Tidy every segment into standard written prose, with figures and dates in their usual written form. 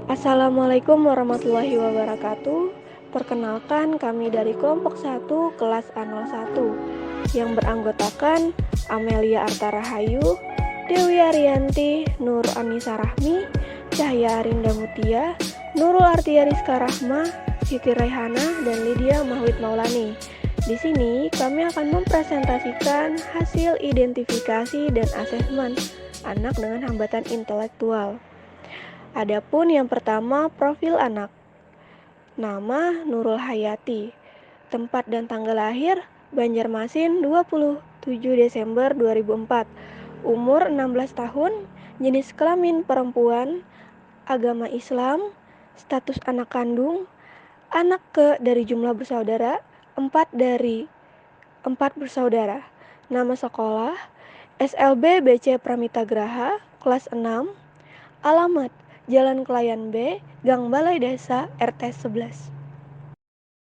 Assalamualaikum warahmatullahi wabarakatuh. Perkenalkan, kami dari kelompok 1 kelas A01 yang beranggotakan Amelia Arta Rahayu, Dewi Ariyanti, Nur Anissa Rahmi, Cahya Arinda Mutia, Nurul Artia Rizka Rahma, Siti Raihana, dan Lydia Mahwid Maulani. Di sini kami akan mempresentasikan hasil identifikasi dan asesmen anak dengan hambatan intelektual. Adapun yang pertama, profil anak. Nama Nurul Hayati. Tempat dan tanggal lahir Banjarmasin 27 Desember 2004. Umur 16 tahun, jenis kelamin perempuan, agama Islam, status anak kandung, anak dari jumlah bersaudara, 4 bersaudara. Nama sekolah SLB BC Pramita Graha, kelas 6. Alamat Jalan Kelayan B, Gang Balai Desa, RT 11.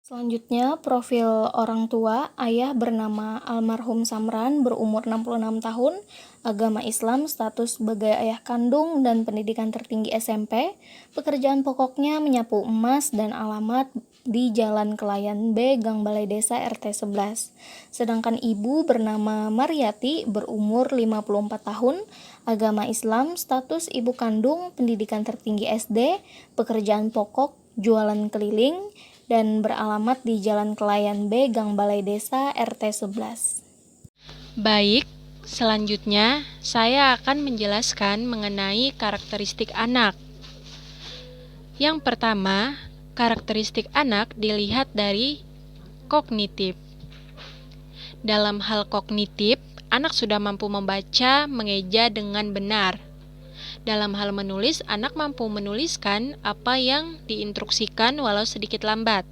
Selanjutnya, profil orang tua. Ayah bernama almarhum Samran, berumur 66 tahun, agama Islam, status sebagai ayah kandung dan pendidikan tertinggi SMP. Pekerjaan pokoknya menyapu emas dan alamat di Jalan Kelayan B, Gang Balai Desa, RT 11. Sedangkan ibu bernama Mariati, berumur 54 tahun, agama Islam, status ibu kandung, pendidikan tertinggi SD, pekerjaan pokok, jualan keliling, dan beralamat di Jalan Kelayan B, Gang Balai Desa, RT 11. Baik, selanjutnya saya akan menjelaskan mengenai karakteristik anak. Yang pertama, karakteristik anak dilihat dari kognitif. Dalam hal kognitif, anak sudah mampu membaca, mengeja dengan benar. Dalam hal menulis, anak mampu menuliskan apa yang diinstruksikan walau sedikit lambat.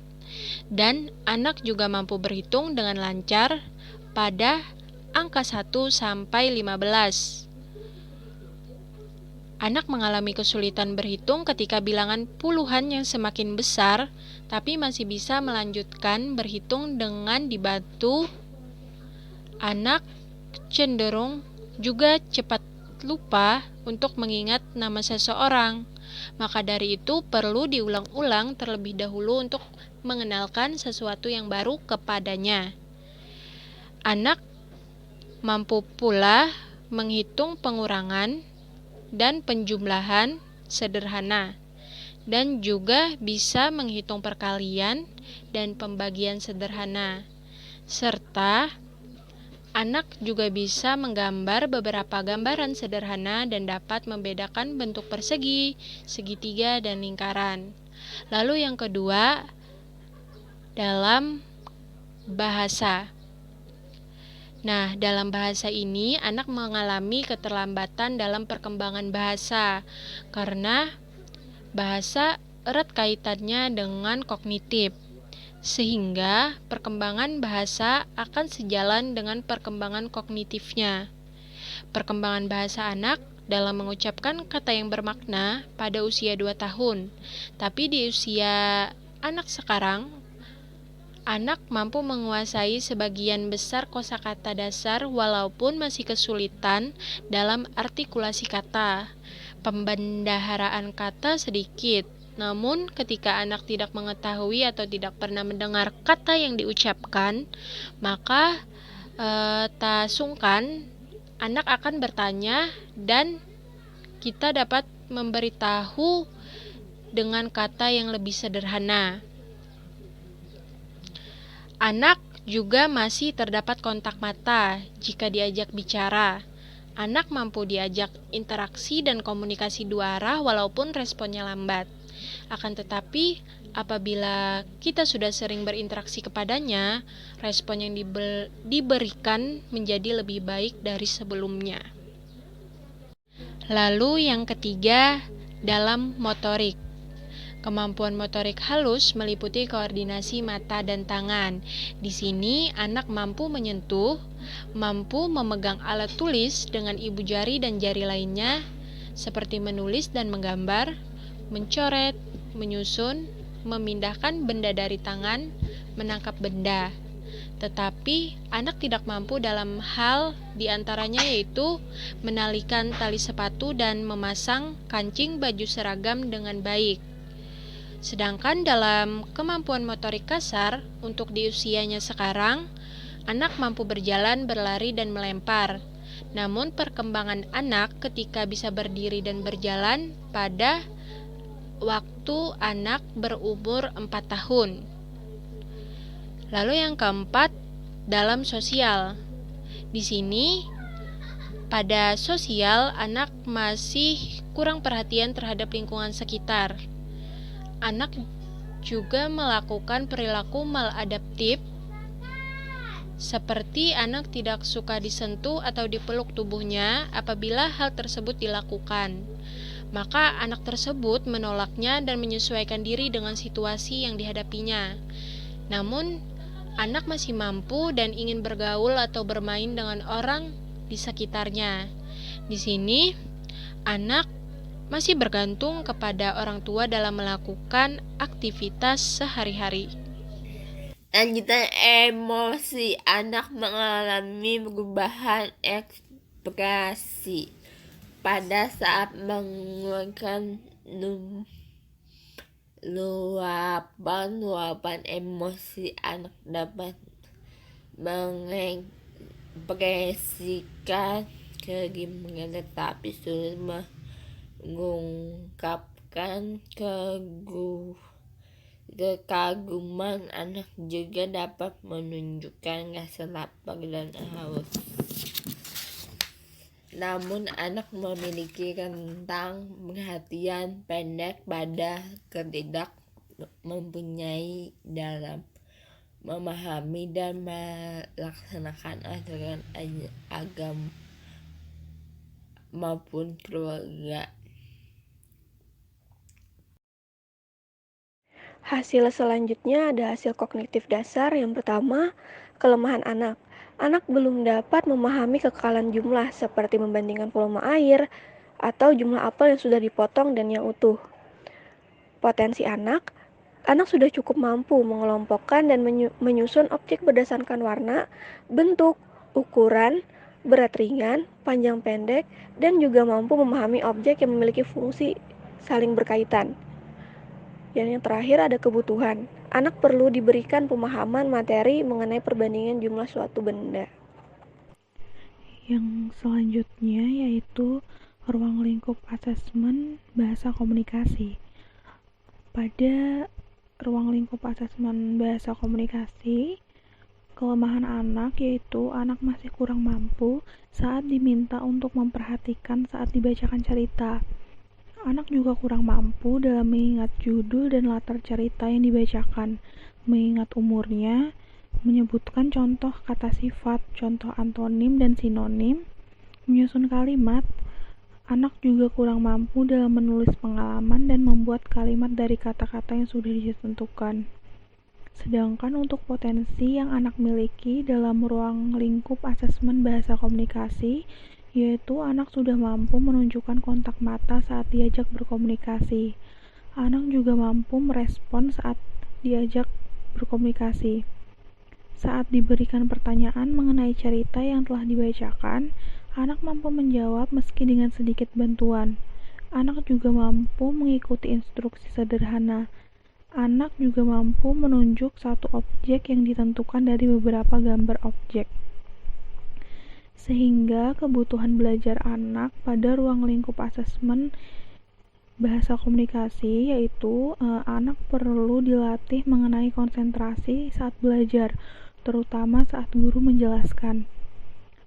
Dan anak juga mampu berhitung dengan lancar pada angka 1 sampai 15. Anak mengalami kesulitan berhitung ketika bilangan puluhan yang semakin besar, tapi masih bisa melanjutkan berhitung dengan dibantu. Anak cenderung juga cepat lupa untuk mengingat nama seseorang. Maka dari itu perlu diulang-ulang terlebih dahulu untuk mengenalkan sesuatu yang baru kepadanya. Anak mampu pula menghitung pengurangan dan penjumlahan sederhana, dan juga bisa menghitung perkalian dan pembagian sederhana, serta anak juga bisa menggambar beberapa gambaran sederhana dan dapat membedakan bentuk persegi, segitiga, dan lingkaran. Lalu yang kedua, dalam bahasa. Nah, dalam bahasa ini anak mengalami keterlambatan dalam perkembangan bahasa karena bahasa erat kaitannya dengan kognitif. Sehingga perkembangan bahasa akan sejalan dengan perkembangan kognitifnya. Perkembangan bahasa anak dalam mengucapkan kata yang bermakna pada usia 2 tahun. Tapi di usia anak sekarang, anak mampu menguasai sebagian besar kosakata dasar walaupun masih kesulitan dalam artikulasi kata. Pembendaharaan kata sedikit. Namun, ketika anak tidak mengetahui atau tidak pernah mendengar kata yang diucapkan, maka tak sungkan anak akan bertanya dan kita dapat memberitahu dengan kata yang lebih sederhana. Anak juga masih terdapat kontak mata jika diajak bicara. Anak mampu diajak interaksi dan komunikasi dua arah walaupun responnya lambat. Akan tetapi, apabila kita sudah sering berinteraksi kepadanya, respon yang diberikan menjadi lebih baik dari sebelumnya. Lalu yang ketiga, dalam motorik. Kemampuan motorik halus meliputi koordinasi mata dan tangan. Di sini, anak mampu menyentuh, mampu memegang alat tulis dengan ibu jari dan jari lainnya, seperti menulis dan menggambar, mencoret, menyusun, memindahkan benda dari tangan, menangkap benda. Tetapi anak tidak mampu dalam hal diantaranya yaitu menalikan tali sepatu dan memasang kancing baju seragam dengan baik. Sedangkan dalam kemampuan motorik kasar, untuk di usianya sekarang, anak mampu berjalan, berlari, dan melempar. Namun perkembangan anak ketika bisa berdiri dan berjalan pada waktu anak berumur 4 tahun. Lalu yang keempat, dalam sosial. Di sini, pada sosial, anak masih kurang perhatian terhadap lingkungan sekitar. Anak juga melakukan perilaku maladaptif, seperti anak tidak suka disentuh atau dipeluk tubuhnya. Apabila hal tersebut dilakukan, maka anak tersebut menolaknya dan menyesuaikan diri dengan situasi yang dihadapinya. Namun, anak masih mampu dan ingin bergaul atau bermain dengan orang di sekitarnya. Di sini, anak masih bergantung kepada orang tua dalam melakukan aktivitas sehari-hari. Lanjutan emosi, anak mengalami perubahan ekspresi pada saat mengeluarkan luapan emosi. Anak dapat mengekspresikan keinginan tetapi sulit mengungkapkan kekaguman. Anak juga dapat menunjukkan rasa lapar dan haus. Namun anak memiliki rentang perhatian pendek pada ketidak mempunyai dalam memahami dan melaksanakan aturan agama maupun keluarga. Hasil selanjutnya ada hasil kognitif dasar. Yang pertama, kelemahan anak. Anak belum dapat memahami kekalahan jumlah seperti membandingkan volume air atau jumlah apel yang sudah dipotong dan yang utuh. Potensi anak sudah cukup mampu mengelompokkan dan menyusun objek berdasarkan warna, bentuk, ukuran, berat ringan, panjang pendek, dan juga mampu memahami objek yang memiliki fungsi saling berkaitan. Dan yang terakhir ada kebutuhan. Anak perlu diberikan pemahaman materi mengenai perbandingan jumlah suatu benda. Yang selanjutnya yaitu ruang lingkup asesmen bahasa komunikasi. Pada ruang lingkup asesmen bahasa komunikasi, kelemahan anak yaitu anak masih kurang mampu saat diminta untuk memperhatikan saat dibacakan cerita. Anak juga kurang mampu dalam mengingat judul dan latar cerita yang dibacakan, mengingat umurnya, menyebutkan contoh kata sifat, contoh antonim dan sinonim, menyusun kalimat. Anak juga kurang mampu dalam menulis pengalaman dan membuat kalimat dari kata-kata yang sudah ditentukan. Sedangkan untuk potensi yang anak miliki dalam ruang lingkup asesmen bahasa komunikasi, yaitu anak sudah mampu menunjukkan kontak mata saat diajak berkomunikasi. Anak juga mampu merespon saat diajak berkomunikasi. Saat diberikan pertanyaan mengenai cerita yang telah dibacakan, anak mampu menjawab meski dengan sedikit bantuan. Anak juga mampu mengikuti instruksi sederhana. Anak juga mampu menunjuk satu objek yang ditentukan dari beberapa gambar objek. Sehingga kebutuhan belajar anak pada ruang lingkup asesmen bahasa komunikasi yaitu anak perlu dilatih mengenai konsentrasi saat belajar, terutama saat guru menjelaskan.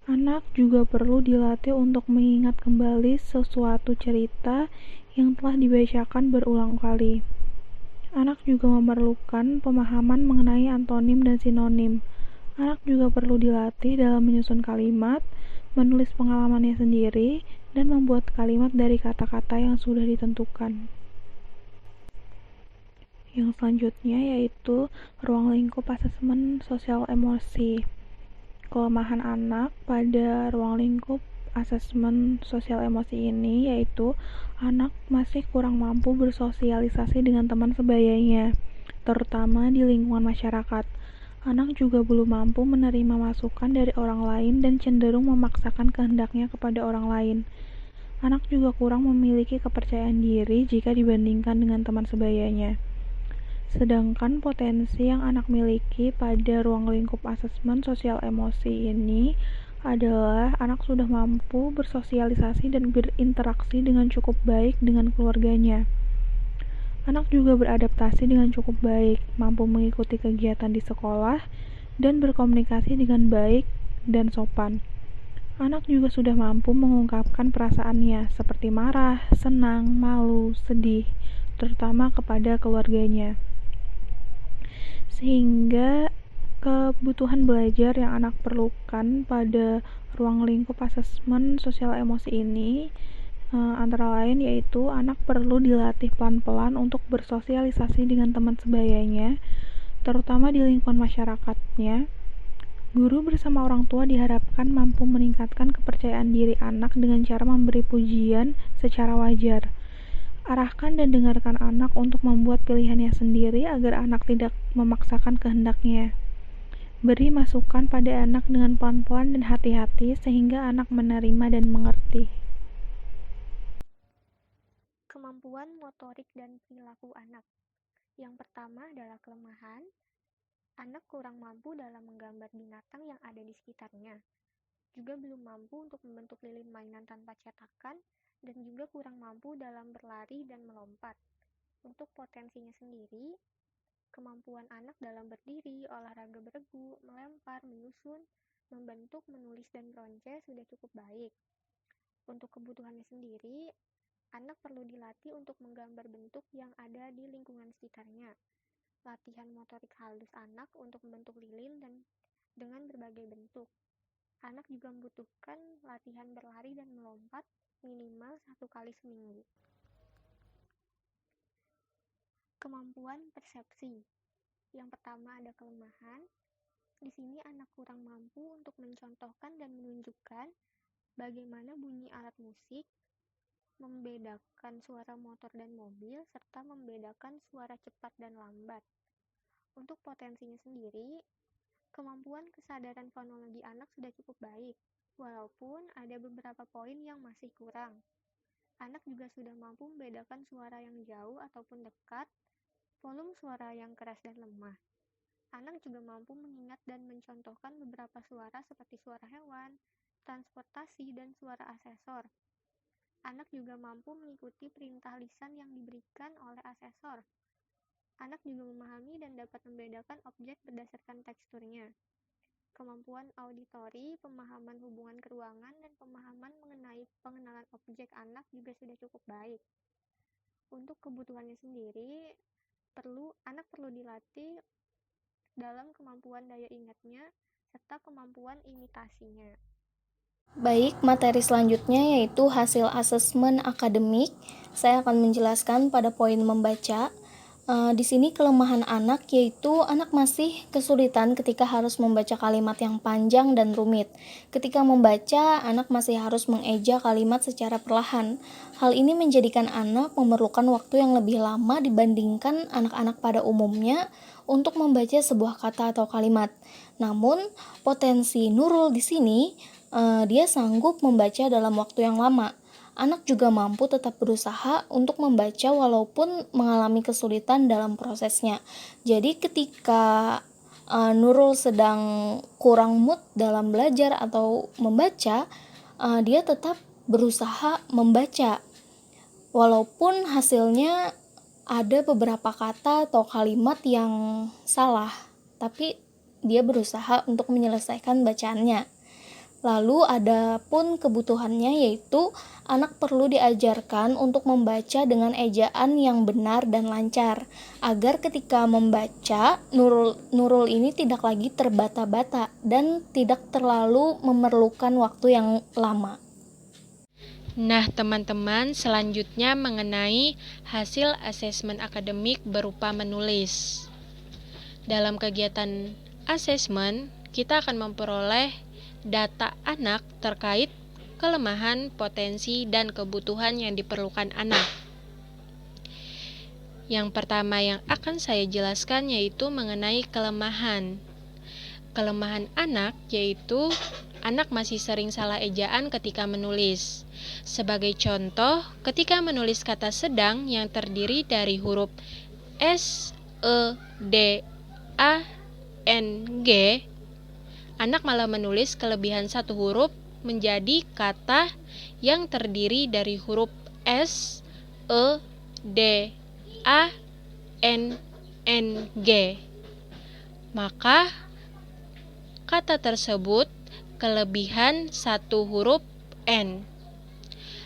Anak juga perlu dilatih untuk mengingat kembali sesuatu cerita yang telah dibacakan berulang kali. Anak juga memerlukan pemahaman mengenai antonim dan sinonim. Anak juga perlu dilatih dalam menyusun kalimat, menulis pengalamannya sendiri, dan membuat kalimat dari kata-kata yang sudah ditentukan. Yang selanjutnya yaitu ruang lingkup asesmen sosial emosi. Kelemahan anak pada ruang lingkup asesmen sosial emosi ini yaitu anak masih kurang mampu bersosialisasi dengan teman sebayanya, terutama di lingkungan masyarakat. Anak juga belum mampu menerima masukan dari orang lain dan cenderung memaksakan kehendaknya kepada orang lain. Anak juga kurang memiliki kepercayaan diri jika dibandingkan dengan teman sebayanya. Sedangkan potensi yang anak miliki pada ruang lingkup asesmen sosial emosi ini adalah anak sudah mampu bersosialisasi dan berinteraksi dengan cukup baik dengan keluarganya. Anak juga beradaptasi dengan cukup baik, mampu mengikuti kegiatan di sekolah, dan berkomunikasi dengan baik dan sopan. Anak juga sudah mampu mengungkapkan perasaannya seperti marah, senang, malu, sedih, terutama kepada keluarganya. Sehingga kebutuhan belajar yang anak perlukan pada ruang lingkup asesmen sosial emosi ini antara lain yaitu anak perlu dilatih pelan-pelan untuk bersosialisasi dengan teman sebayanya, terutama di lingkungan masyarakatnya. Guru bersama orang tua diharapkan mampu meningkatkan kepercayaan diri anak dengan cara memberi pujian secara wajar. Arahkan dan dengarkan anak untuk membuat pilihannya sendiri agar anak tidak memaksakan kehendaknya. Beri masukan pada anak dengan pelan-pelan dan hati-hati sehingga anak menerima dan mengerti. Kemampuan motorik dan perilaku anak. Yang pertama adalah kelemahan. Anak kurang mampu dalam menggambar binatang yang ada di sekitarnya. Juga belum mampu untuk membentuk lilin mainan tanpa cetakan, dan juga kurang mampu dalam berlari dan melompat. Untuk potensinya sendiri, kemampuan anak dalam berdiri, olahraga beregu, melempar, menyusun, membentuk, menulis, dan meronce sudah cukup baik. Untuk kebutuhannya sendiri, anak perlu dilatih untuk menggambar bentuk yang ada di lingkungan sekitarnya. Latihan motorik halus anak untuk membentuk lilin dan dengan berbagai bentuk. Anak juga membutuhkan latihan berlari dan melompat minimal 1 kali seminggu. Kemampuan persepsi. Yang pertama ada kelemahan. Di sini anak kurang mampu untuk mencontohkan dan menunjukkan bagaimana bunyi alat musik, membedakan suara motor dan mobil, serta membedakan suara cepat dan lambat. Untuk potensinya sendiri, kemampuan kesadaran fonologi anak sudah cukup baik, walaupun ada beberapa poin yang masih kurang. Anak juga sudah mampu membedakan suara yang jauh ataupun dekat, volume suara yang keras dan lemah. Anak juga mampu mengingat dan mencontohkan beberapa suara seperti suara hewan, transportasi, dan suara asesor. Anak juga mampu mengikuti perintah lisan yang diberikan oleh asesor. Anak juga memahami dan dapat membedakan objek berdasarkan teksturnya. Kemampuan auditori, pemahaman hubungan keruangan, dan pemahaman mengenai pengenalan objek anak juga sudah cukup baik. Untuk kebutuhannya sendiri, anak perlu dilatih dalam kemampuan daya ingatnya serta kemampuan imitasinya. Baik, materi selanjutnya yaitu hasil asesmen akademik. Saya akan menjelaskan pada poin membaca. Di sini kelemahan anak yaitu anak masih kesulitan ketika harus membaca kalimat yang panjang dan rumit. Ketika membaca, anak masih harus mengeja kalimat secara perlahan. Hal ini menjadikan anak memerlukan waktu yang lebih lama dibandingkan anak-anak pada umumnya untuk membaca sebuah kata atau kalimat. Namun, potensi Nurul di sini dia sanggup membaca dalam waktu yang lama. Anak juga mampu tetap berusaha untuk membaca walaupun mengalami kesulitan dalam prosesnya. Jadi ketika Nurul sedang kurang mood dalam belajar atau membaca, dia tetap berusaha membaca. Walaupun hasilnya ada beberapa kata atau kalimat yang salah, tapi dia berusaha untuk menyelesaikan bacaannya. Lalu ada pun kebutuhannya yaitu anak perlu diajarkan untuk membaca dengan ejaan yang benar dan lancar, agar ketika membaca, Nurul ini tidak lagi terbata-bata dan tidak terlalu memerlukan waktu yang lama. Nah, teman-teman, selanjutnya mengenai hasil asesmen akademik berupa menulis. Dalam kegiatan asesmen, kita akan memperoleh data anak terkait kelemahan, potensi, dan kebutuhan yang diperlukan anak. Yang pertama yang akan saya jelaskan yaitu mengenai kelemahan. Kelemahan anak yaitu anak masih sering salah ejaan ketika menulis. Sebagai contoh, ketika menulis kata sedang yang terdiri dari huruf S, E, D, A, N, G, anak malah menulis kelebihan satu huruf menjadi kata yang terdiri dari huruf S, E, D, A, N, G. Maka kata tersebut kelebihan satu huruf N.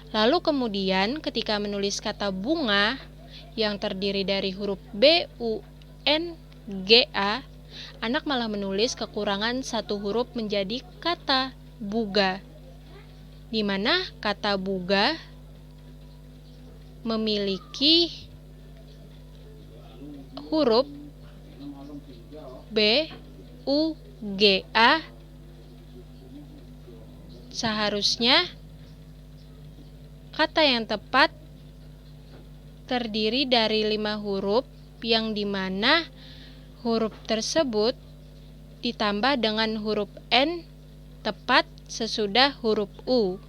Lalu kemudian ketika menulis kata bunga yang terdiri dari huruf B, U, N, G, A, anak malah menulis kekurangan satu huruf menjadi kata buga, di mana kata buga memiliki huruf B, U, G, A. Seharusnya kata yang tepat terdiri dari 5 huruf yang dimana huruf tersebut ditambah dengan huruf N tepat sesudah huruf U.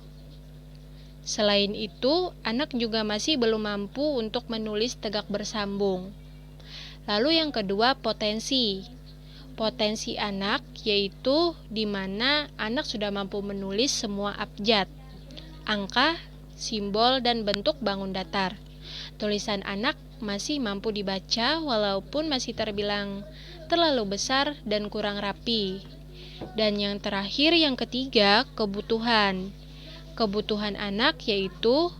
Selain itu, anak juga masih belum mampu untuk menulis tegak bersambung. Lalu yang kedua, potensi. Potensi anak yaitu di mana anak sudah mampu menulis semua abjad, angka, simbol, dan bentuk bangun datar. Tulisan anak masih mampu dibaca walaupun masih terbilang terlalu besar dan kurang rapi. Dan yang terakhir, yang ketiga, kebutuhan. Kebutuhan anak yaitu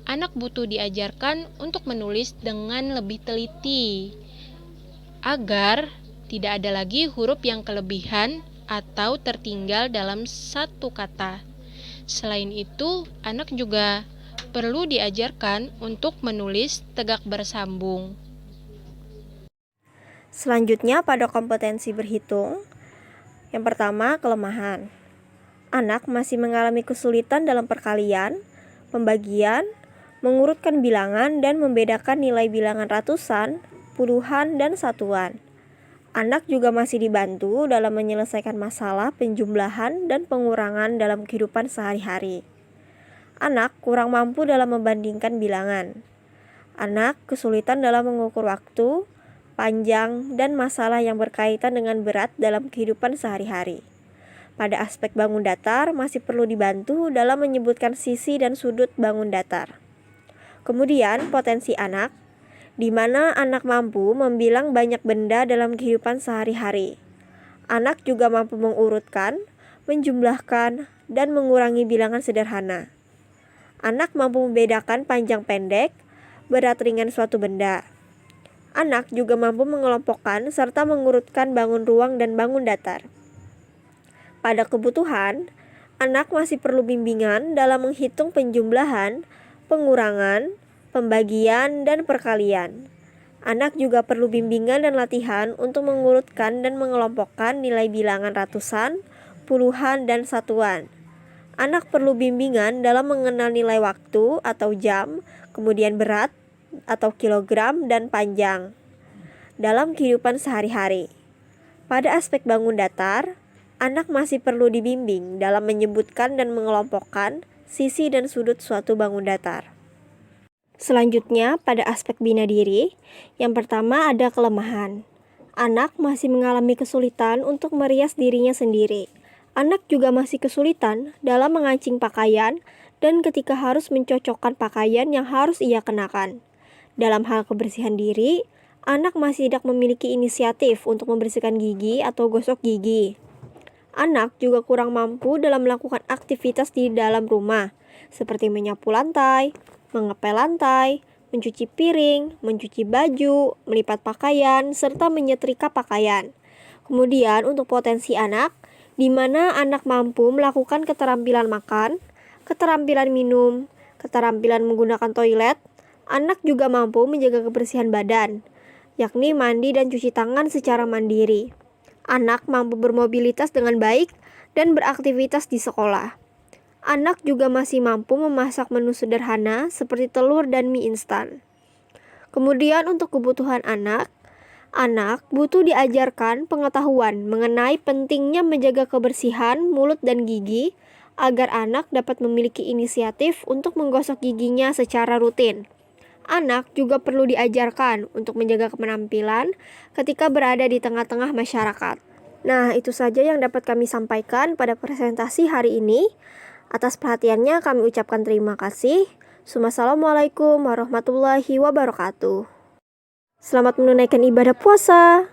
anak butuh diajarkan untuk menulis dengan lebih teliti agar tidak ada lagi huruf yang kelebihan atau tertinggal dalam satu kata. Selain itu, anak juga perlu diajarkan untuk menulis tegak bersambung. Selanjutnya pada kompetensi berhitung. Yang pertama, kelemahan. Anak masih mengalami kesulitan dalam perkalian, pembagian, mengurutkan bilangan, dan membedakan nilai bilangan ratusan, puluhan, dan satuan. Anak juga masih dibantu dalam menyelesaikan masalah penjumlahan dan pengurangan dalam kehidupan sehari-hari. Anak kurang mampu dalam membandingkan bilangan. Anak kesulitan dalam mengukur waktu, panjang, dan masalah yang berkaitan dengan berat dalam kehidupan sehari-hari. Pada aspek bangun datar masih perlu dibantu dalam menyebutkan sisi dan sudut bangun datar. Kemudian potensi anak, di mana anak mampu membilang banyak benda dalam kehidupan sehari-hari. Anak juga mampu mengurutkan, menjumlahkan, dan mengurangi bilangan sederhana. Anak mampu membedakan panjang pendek, berat ringan suatu benda. Anak juga mampu mengelompokkan serta mengurutkan bangun ruang dan bangun datar. Pada kebutuhan, anak masih perlu bimbingan dalam menghitung penjumlahan, pengurangan, pembagian, dan perkalian. Anak juga perlu bimbingan dan latihan untuk mengurutkan dan mengelompokkan nilai bilangan ratusan, puluhan, dan satuan. Anak perlu bimbingan dalam mengenal nilai waktu atau jam, kemudian berat atau kilogram, dan panjang dalam kehidupan sehari-hari. Pada aspek bangun datar, anak masih perlu dibimbing dalam menyebutkan dan mengelompokkan sisi dan sudut suatu bangun datar. Selanjutnya, pada aspek bina diri, yang pertama ada kelemahan. Anak masih mengalami kesulitan untuk merias dirinya sendiri. Anak juga masih kesulitan dalam mengancing pakaian dan ketika harus mencocokkan pakaian yang harus ia kenakan. Dalam hal kebersihan diri, anak masih tidak memiliki inisiatif untuk membersihkan gigi atau gosok gigi. Anak juga kurang mampu dalam melakukan aktivitas di dalam rumah, seperti menyapu lantai, mengepel lantai, mencuci piring, mencuci baju, melipat pakaian, serta menyetrika pakaian. Kemudian untuk potensi anak, di mana anak mampu melakukan keterampilan makan, keterampilan minum, keterampilan menggunakan toilet, anak juga mampu menjaga kebersihan badan, yakni mandi dan cuci tangan secara mandiri. Anak mampu bermobilitas dengan baik dan beraktivitas di sekolah. Anak juga masih mampu memasak menu sederhana seperti telur dan mie instan. Kemudian untuk kebutuhan anak Anak butuh diajarkan pengetahuan mengenai pentingnya menjaga kebersihan mulut dan gigi agar anak dapat memiliki inisiatif untuk menggosok giginya secara rutin. Anak juga perlu diajarkan untuk menjaga penampilan ketika berada di tengah-tengah masyarakat. Nah, itu saja yang dapat kami sampaikan pada presentasi hari ini. Atas perhatiannya kami ucapkan terima kasih. Wassalamualaikum warahmatullahi wabarakatuh. Selamat menunaikan ibadah puasa.